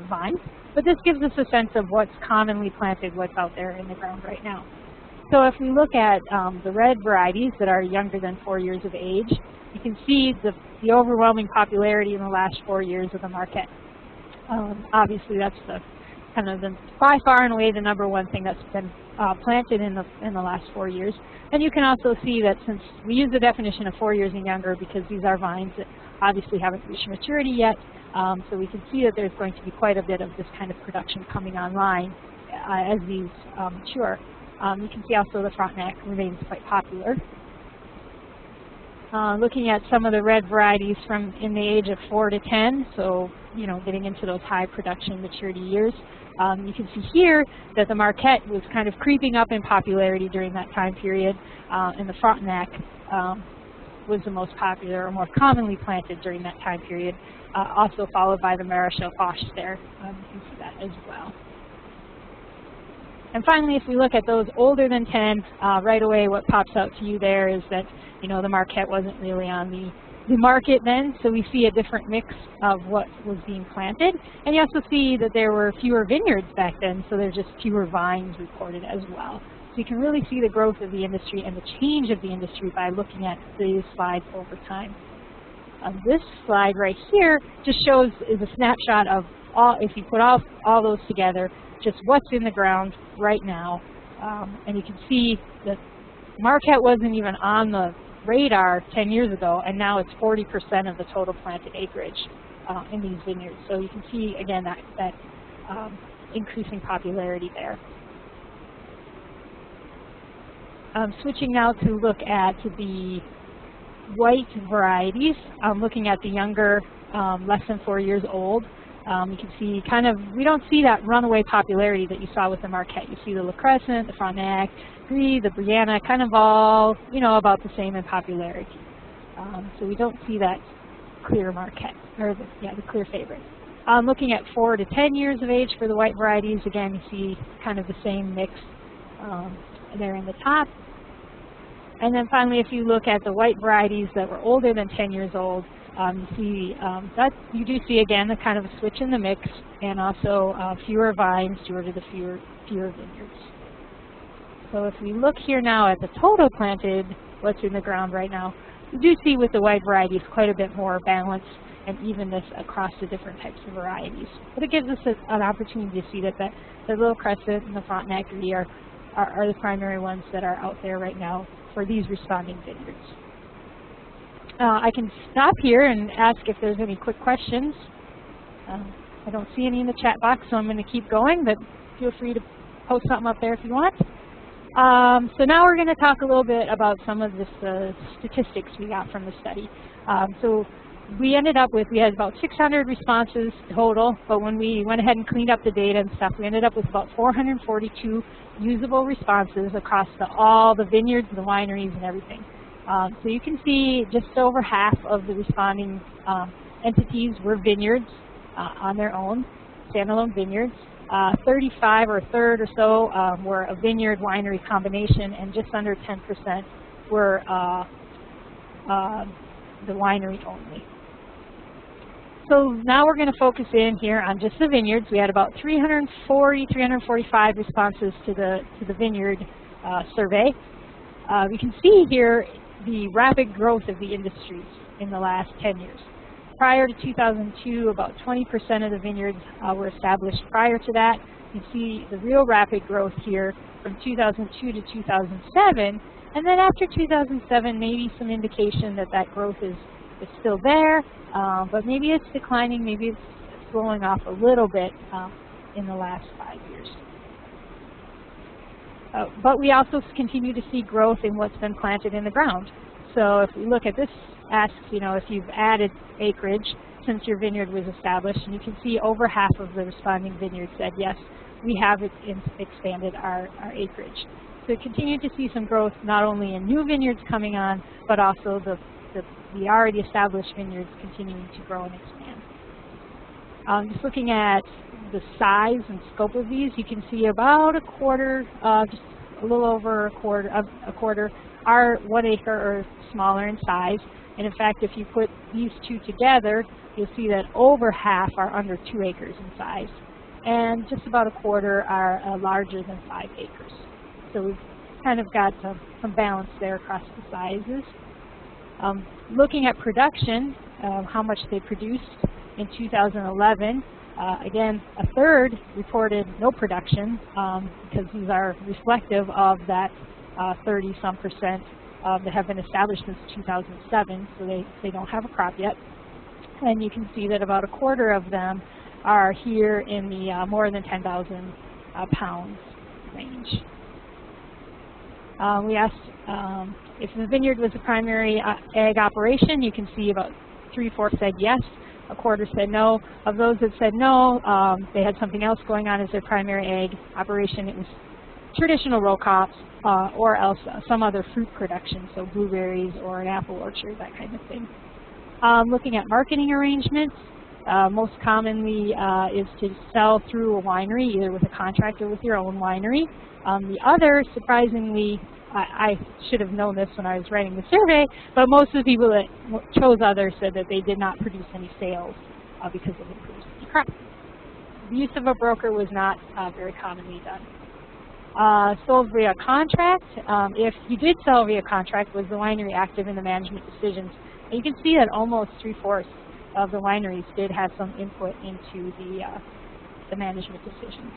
vines. But this gives us a sense of what's commonly planted, what's out there in the ground right now. So if we look at the red varieties that are younger than 4 years of age, you can see the overwhelming popularity in the last 4 years of the Marquette. Obviously, that's by far and away the #1 thing that's been planted in the last 4 years. And you can also see that since we use the definition of 4 years and younger because these are vines that obviously haven't reached maturity yet, so we can see that there's going to be quite a bit of this kind of production coming online as these mature. You can see also the Frontenac remains quite popular. Looking at some of the red varieties from in the age of 4 to 10, so getting into those high production maturity years, you can see here that the Marquette was kind of creeping up in popularity during that time period, and the Frontenac was the most popular or more commonly planted during that time period, also followed by the Marechal Foch there. You can see that as well. And finally, if we look at those older than 10, right away what pops out to you there is that the Marquette wasn't really on the market then, so we see a different mix of what was being planted. And you also see that there were fewer vineyards back then, so there's just fewer vines reported as well. So you can really see the growth of the industry and the change of the industry by looking at these slides over time. This slide right here just shows is a snapshot of if you put all those together, just what's in the ground right now. And you can see that Marquette wasn't even on the radar 10 years ago, and now it's 40% of the total planted acreage in these vineyards. So you can see, again, that increasing popularity there. Switching now to look at the white varieties, looking at the younger, less than 4 years old. You can see we don't see that runaway popularity that you saw with the Marquette. You see the La Crescent, the Frontenac, the Brianna, kind of all, about the same in popularity. So we don't see that clear Marquette, or the clear favorite. Looking at 4 to 10 years of age for the white varieties, again, you see kind of the same mix there in the top. And then finally, if you look at the white varieties that were older than 10 years old, you see that you do see again a kind of a switch in the mix, and also fewer vines due to the fewer vineyards. So if we look here now at the total planted, what's in the ground right now, we do see with the white varieties quite a bit more balance and evenness across the different types of varieties. But it gives us an opportunity to see that the Little Crescent and the Frontenac are the primary ones that are out there right now for these responding vineyards. I can stop here and ask if there's any quick questions. I don't see any in the chat box, so I'm going to keep going, but feel free to post something up there if you want. So now we're going to talk a little bit about some of the statistics we got from the study. So we ended up with, we had about 600 responses total, but when we went ahead and cleaned up the data and stuff, we ended up with about 442 usable responses across all the vineyards, the wineries, and everything. So you can see just over half of the responding entities were vineyards on their own, standalone vineyards. 35 or a third or so were a vineyard winery combination, and just under 10% were the winery only. So now we're going to focus in here on just the vineyards. We had about 345 responses to the vineyard survey. We can see here the rapid growth of the industries in the last 10 years. Prior to 2002, about 20% of the vineyards were established prior to that. You see the real rapid growth here from 2002 to 2007. And then after 2007, maybe some indication that that growth is still there, but maybe it's declining, maybe it's slowing off a little bit in the last 5 years. But we also continue to see growth in what's been planted in the ground. So if we look at this, asks, if you've added acreage since your vineyard was established, and you can see over half of the responding vineyards said, yes, we have expanded our acreage. So continue to see some growth not only in new vineyards coming on, but also the already established vineyards continuing to grow and expand. Just looking at the size and scope of these, you can see about a quarter, just a little over a quarter are 1 acre or smaller in size. And in fact, if you put these two together, you'll see that over half are under 2 acres in size. And just about a quarter are larger than 5 acres. So we've kind of got some balance there across the sizes. Looking at production, how much they produced in 2011, again, a third reported no production because these are reflective of that 30-some% that have been established since 2007, so they don't have a crop yet. And you can see that about a quarter of them are here in the more than 10,000 pounds range. We asked if the vineyard was a primary ag operation. You can see about 3/4 said yes, 1/4 said no. Of those that said no, they had something else going on as their primary ag operation. It was traditional row crops or else some other fruit production, so blueberries or an apple orchard, that kind of thing. Looking at marketing arrangements, most commonly is to sell through a winery, either with a contract or with your own winery. The other, surprisingly, I should have known this when I was writing the survey, but most of the people that chose others said that they did not produce any sales because of improved crop. The use of a broker was not very commonly done. Sold via contract. If you did sell via contract, was the winery active in the management decisions? And you can see that almost 3/4 of the wineries did have some input into the management decisions.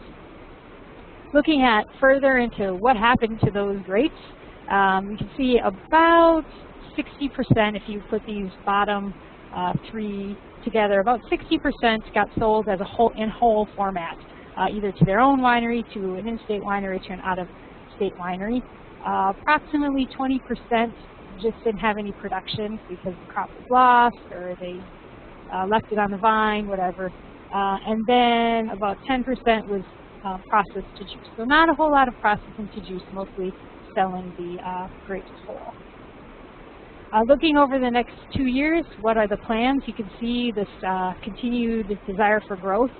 Looking at further into what happened to those grapes, you can see about 60%, if you put these bottom three together, about 60% got sold as a whole format, either to their own winery, to an in-state winery, to an out-of-state winery. Approximately 20% just didn't have any production because the crop was lost or they left it on the vine, whatever. And then about 10% was processed to juice. So not a whole lot of processing to juice, mostly selling the grapes whole. Looking over the next 2 years, what are the plans? You can see this continued desire for growth.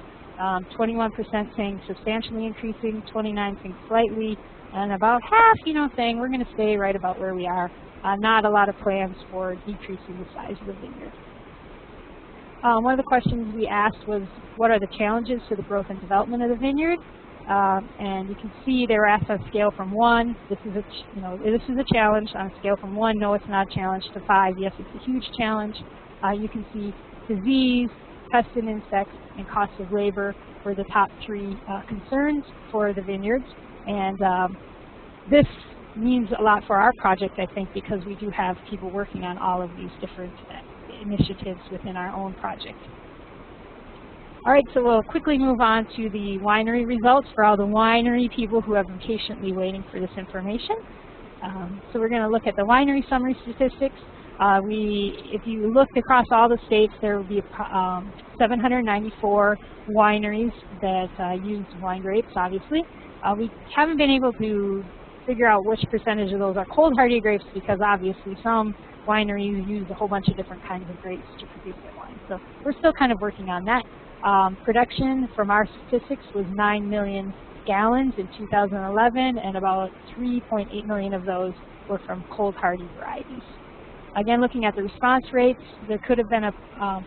21% saying substantially increasing, 29% saying slightly, and about half, saying we're going to stay right about where we are. Not a lot of plans for decreasing the size of the vineyard. One of the questions we asked was, what are the challenges to the growth and development of the vineyard? And you can see they were asked on a scale from 1, this is a challenge. On a scale from 1, no, it's not a challenge, to 5, yes, it's a huge challenge. You can see disease, pests and insects, and cost of labor were the top 3 concerns for the vineyards. And this means a lot for our project, I think, because we do have people working on all of these different initiatives within our own project. All right, so we'll quickly move on to the winery results for all the winery people who have been patiently waiting for this information. So we're going to look at the winery summary statistics. If you looked across all the states, there will be 794 wineries that use wine grapes, obviously. We haven't been able to figure out which percentage of those are cold hardy grapes because obviously some wineries use a whole bunch of different kinds of grapes to produce their wine. So we're still kind of working on that. Production from our statistics was 9 million gallons in 2011, and about 3.8 million of those were from cold hardy varieties. Again, looking at the response rates, there could have been a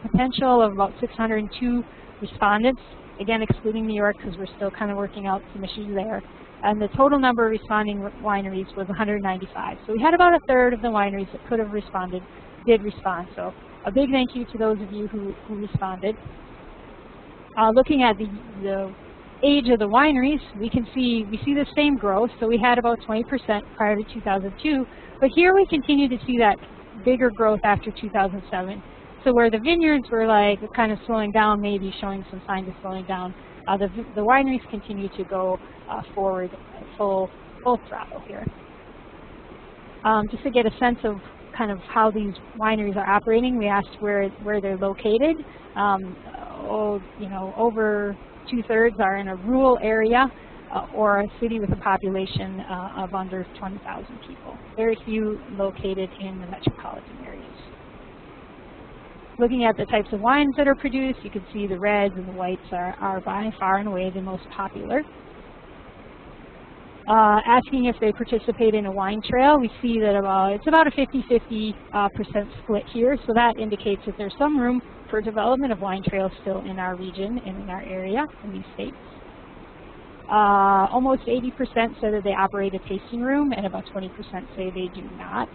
potential of about 602 respondents, again excluding New York because we're still kind of working out some issues there. And the total number of responding wineries was 195. So we had about 1/3 of the wineries that could have responded did respond. So a big thank you to those of you who responded. Looking at the age of the wineries, we see the same growth. So we had about 20% prior to 2002, but here we continue to see that bigger growth after 2007. So where the vineyards were like kind of slowing down, maybe showing some signs of slowing down, the wineries continue to go forward full throttle here. Just to get a sense of kind of how these wineries are operating, we asked where they're located. Over 2/3 are in a rural area or a city with a population of under 20,000 people. Very few located in the metropolitan areas. Looking at the types of wines that are produced, you can see the reds and the whites are by far and away the most popular. Asking if they participate in a wine trail, we see that it's about a 50-50% split here, so that indicates that there's some room for development of wine trails still in our region and in our area, in these states. Almost 80% say that they operate a tasting room, and about 20% say they do not.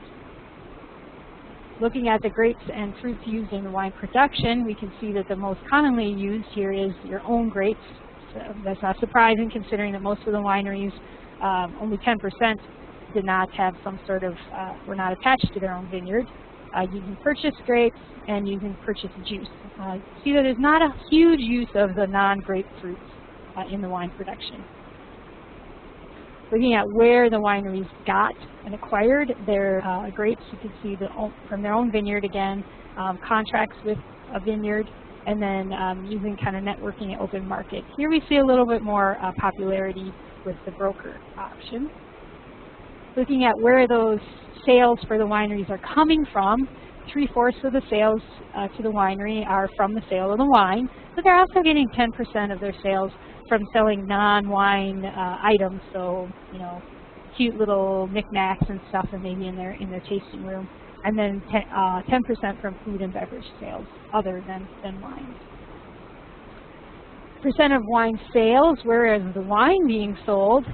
Looking at the grapes and fruits used in wine production, we can see that the most commonly used here is your own grapes. So that's not surprising considering that most of the wineries, only 10% did not have some sort of, were not attached to their own vineyard, using purchased grapes and using purchased juice. See that there's not a huge use of the non-grape fruits in the wine production. looking at where the wineries got and acquired their grapes. You can see from their own vineyard again, contracts with a vineyard, and then using kind of networking and open market. Here we see a little bit more popularity with the broker option. Looking at where those sales for the wineries are coming from, 3/4 of the sales to the winery are from the sale of the wine, but they're also getting 10% of their sales from selling non-wine items, so cute little knickknacks and stuff, and maybe in their tasting room, and then 10% from food and beverage sales other than wine. Percent of wine sales, whereas the wine being sold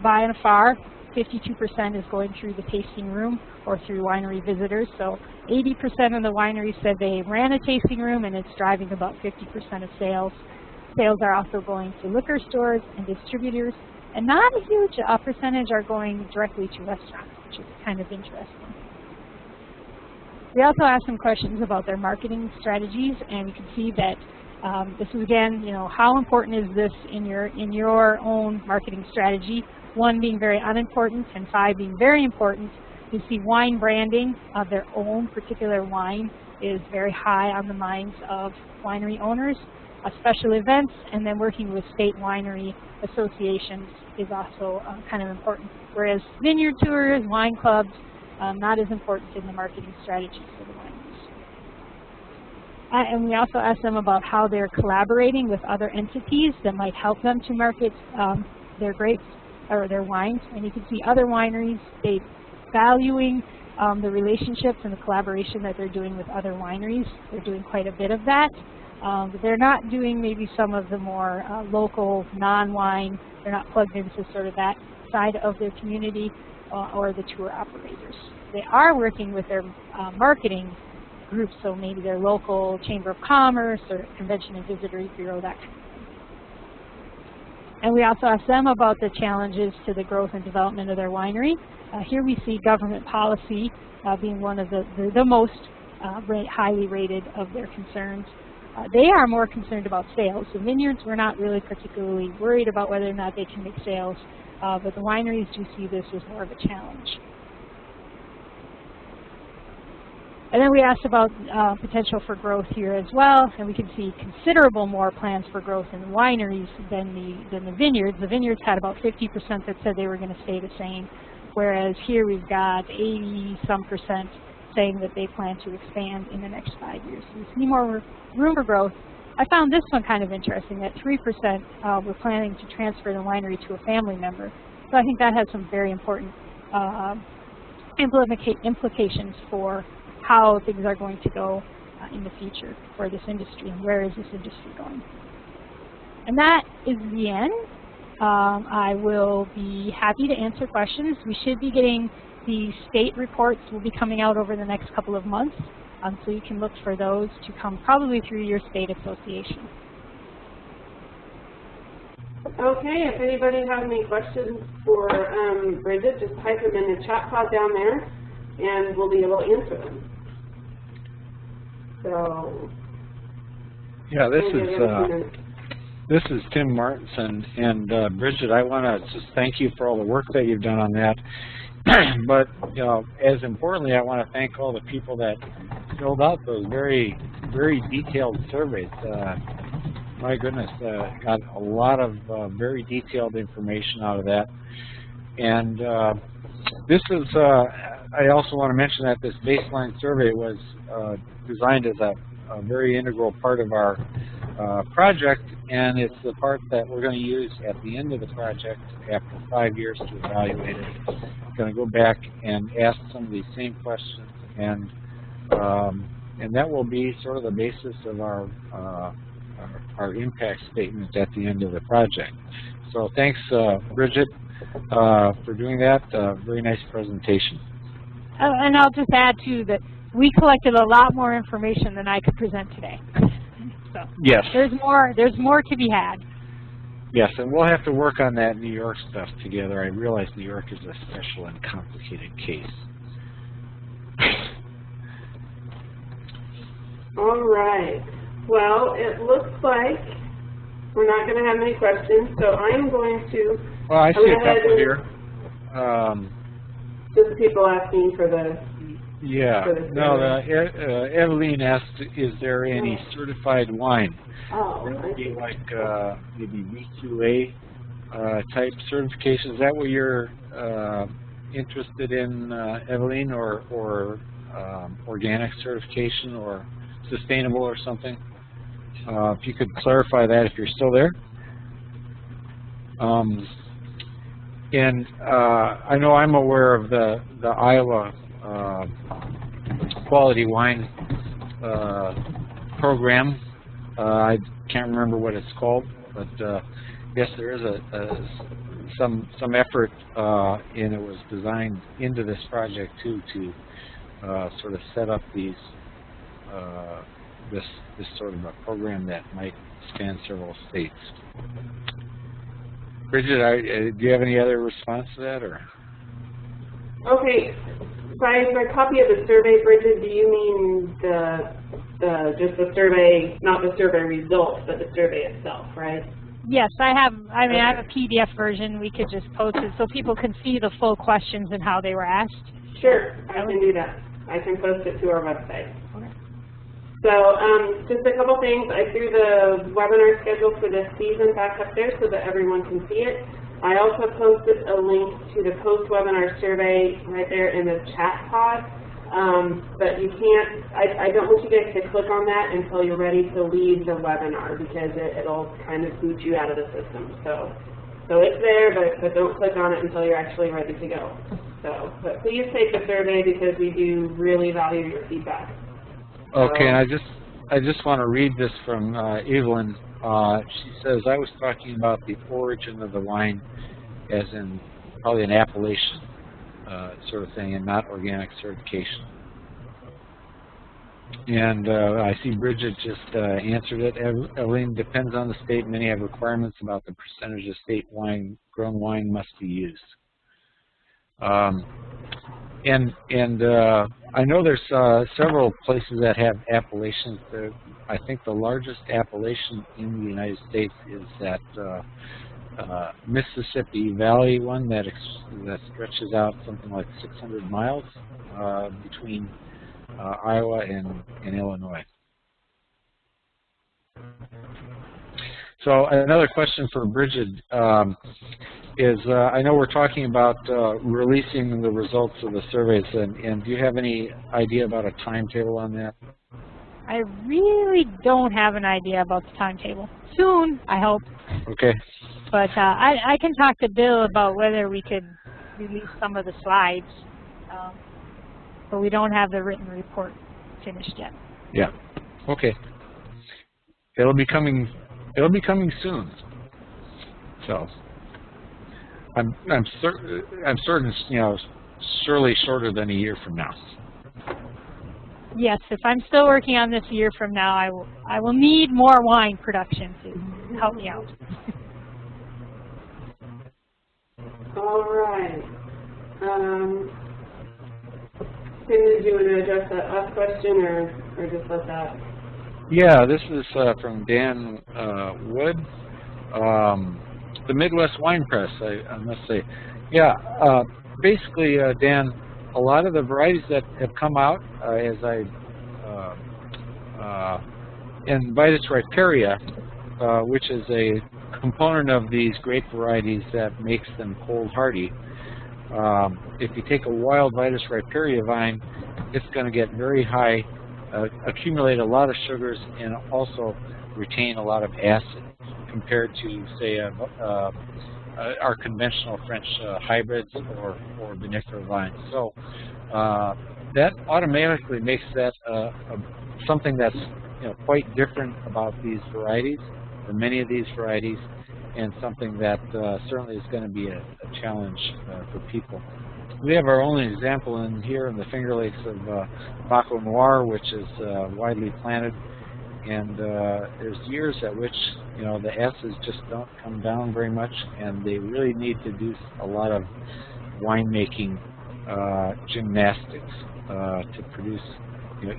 by and far, 52% is going through the tasting room or through winery visitors. So 80% of the wineries said they ran a tasting room, and it's driving about 50% of sales. Sales are also going to liquor stores and distributors, and not a huge percentage are going directly to restaurants, which is kind of interesting. We also asked some questions about their marketing strategies, and you can see that this is again, how important is this in your own marketing strategy? 1 being very unimportant and 5 being very important. You see wine branding of their own particular wine is very high on the minds of winery owners. Special events and then working with state winery associations is also kind of important. Whereas vineyard tours, wine clubs, not as important in the marketing strategies for the wineries. And we also asked them about how they're collaborating with other entities that might help them to market their grapes or their wines. And you can see other wineries, they valuing the relationships and the collaboration that they're doing with other wineries. They're doing quite a bit of that. But they're not doing maybe some of the more local non-wine. They're not plugged into sort of that side of their community or the tour operators. They are working with their marketing groups, so maybe their local Chamber of Commerce or Convention and Visitors Bureau, that kind of thing. And we also asked them about the challenges to the growth and development of their winery. Here we see government policy being one of the most highly rated of their concerns. They are more concerned about sales. The vineyards were not really particularly worried about whether or not they can make sales, but the wineries do see this as more of a challenge. And then we asked about potential for growth here as well, and we can see considerable more plans for growth in the wineries than the vineyards. The vineyards had about 50% that said they were going to stay the same, whereas here we've got 80-some% saying that they plan to expand in the next 5 years. So we see more room for growth. I found this one kind of interesting, that 3% were planning to transfer the winery to a family member. So I think that has some very important implications for how things are going to go in the future for this industry, and where is this industry going. And that is the end. I will be happy to answer questions. We should be getting the state reports will be coming out over the next couple of months, so you can look for those to come probably through your state association. Okay, if anybody has any questions for Bridget, just type them in the chat pod down there, and we'll be able to answer them. So, yeah, this is Tim Martinson, and Bridget, I want to just thank you for all the work that you've done on that. But as importantly, I want to thank all the people that filled out those very, very detailed surveys. My goodness, got a lot of very detailed information out of that. And this is, I also want to mention that this baseline survey was designed as a very integral part of our project, and it's the part that we're going to use at the end of the project after 5 years to evaluate it. I'm going to go back and ask some of these same questions, and that will be sort of the basis of our impact statement at the end of the project. So thanks, Bridget, for doing that. Very nice presentation. And I'll just add, too, that we collected a lot more information than I could present today. So yes. There's more to be had. Yes, and we'll have to work on that New York stuff together. I realize New York is a special and complicated case. all right. Well, it looks like we're not going to have any questions, so I'm going to... Well, I see a couple here. Just people asking for the... Yeah. For the No, survey. Eveline asked, is there any certified wine? Oh, That I would be see. like maybe VQA type certification. Is that what you're interested in, Eveline, or organic certification or sustainable or something? If you could clarify that if you're still there. And I know I'm aware of the Iowa quality wine program. I can't remember what it's called, but yes, there is some effort, and it was designed into this project too to sort of set up these this sort of a program that might span several states. Bridget, do you have any other response to that, or? Okay, by copy of the survey, Bridget, do you mean just the survey, not the survey results, but the survey itself, right? Yes, I have a PDF version. We could just post it so people can see the full questions and how they were asked. Sure, I can do that. I can post it to our website. Okay. So just a couple things. I threw the webinar schedule for this season back up there so that everyone can see it. I also posted a link to the post-webinar survey right there in the chat pod. But you can't, I don't want you guys to click on that until you're ready to leave the webinar, because it'll kind of boot you out of the system. So it's there, but don't click on it until you're actually ready to go. So, but please take the survey because we do really value your feedback. Okay, and I just want to read this from Evelyn. She says, I was talking about the origin of the wine as in probably an appellation sort of thing, and not organic certification. And I see Bridget just answered it. Evelyn, depends on the state. Many have requirements about the percentage of state wine, grown wine must be used. And I know there's several places that have appellations. I think the largest appellation in the United States is that Mississippi Valley one that stretches out something like 600 miles between Iowa and Illinois. So another question for Bridget is, I know we're talking about releasing the results of the surveys, and do you have any idea about a timetable on that? I really don't have an idea about the timetable. Soon, I hope. Okay. But I can talk to Bill about whether we could release some of the slides, but we don't have the written report finished yet. Yeah. Okay. It'll be coming soon. So I'm certain, you know, surely shorter than a year from now. Yes, if I'm still working on this a year from now, I will need more wine production to help me out. All right. Tim, did you want to address that last question, or just let that? Yeah, this is from Dan Wood, the Midwest Wine Press, I must say. Yeah, basically, Dan, a lot of the varieties that have come out, and Vitis riparia, which is a component of these grape varieties that makes them cold hardy. If you take a wild Vitis riparia vine, it's going to get very high, accumulate a lot of sugars, and also retain a lot of acid compared to, say, our conventional French hybrids or vinifera vines. So that automatically makes that something that's, you know, quite different about these varieties, or many of these varieties, and something that certainly is going to be a challenge for people. We have our only example in here in the Finger Lakes of Baco Noir, which is widely planted, and there's years at which, you know, the acids just don't come down very much, and they really need to do a lot of winemaking gymnastics to produce, you know,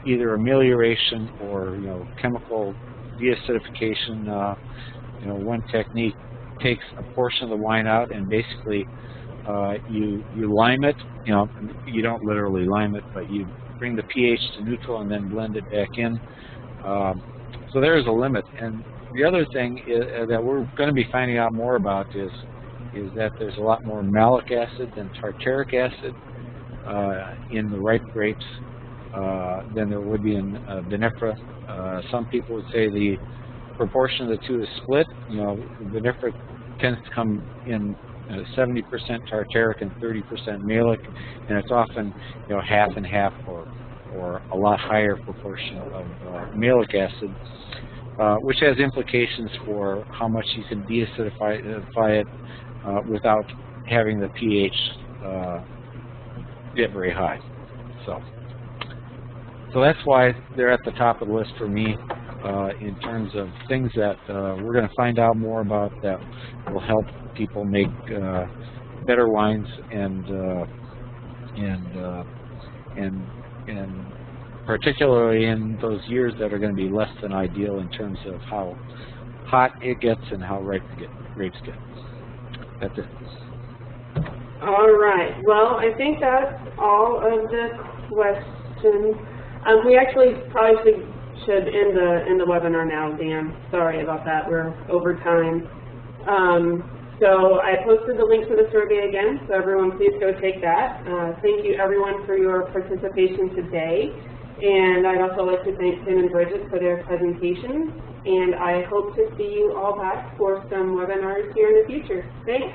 either amelioration or, you know, chemical deacidification. You know, one technique takes a portion of the wine out and basically you lime it. You know, you don't literally lime it, but you bring the pH to neutral and then blend it back in. So there is a limit. And the other thing is, that we're going to be finding out more about is that there's a lot more malic acid than tartaric acid in the ripe grapes than there would be in vinifera. Some people would say the proportion of the two is split. You know, vinifera tends to come in 70% tartaric and 30% malic, and it's often, you know, half and half or a lot higher proportion of malic acid, which has implications for how much you can deacidify it without having the pH get very high. So that's why they're at the top of the list for me in terms of things that we're going to find out more about that will help people make better wines and particularly in those years that are going to be less than ideal in terms of how hot it gets and how ripe the grapes get. That's it. All right. Well, I think that's all of the questions. We actually probably should end the webinar now, Dan. Sorry about that. We're over time. So I posted the link to the survey again, so everyone please go take that. Thank you everyone for your participation today. And I'd also like to thank Tim and Bridget for their presentations. And I hope to see you all back for some webinars here in the future. Thanks.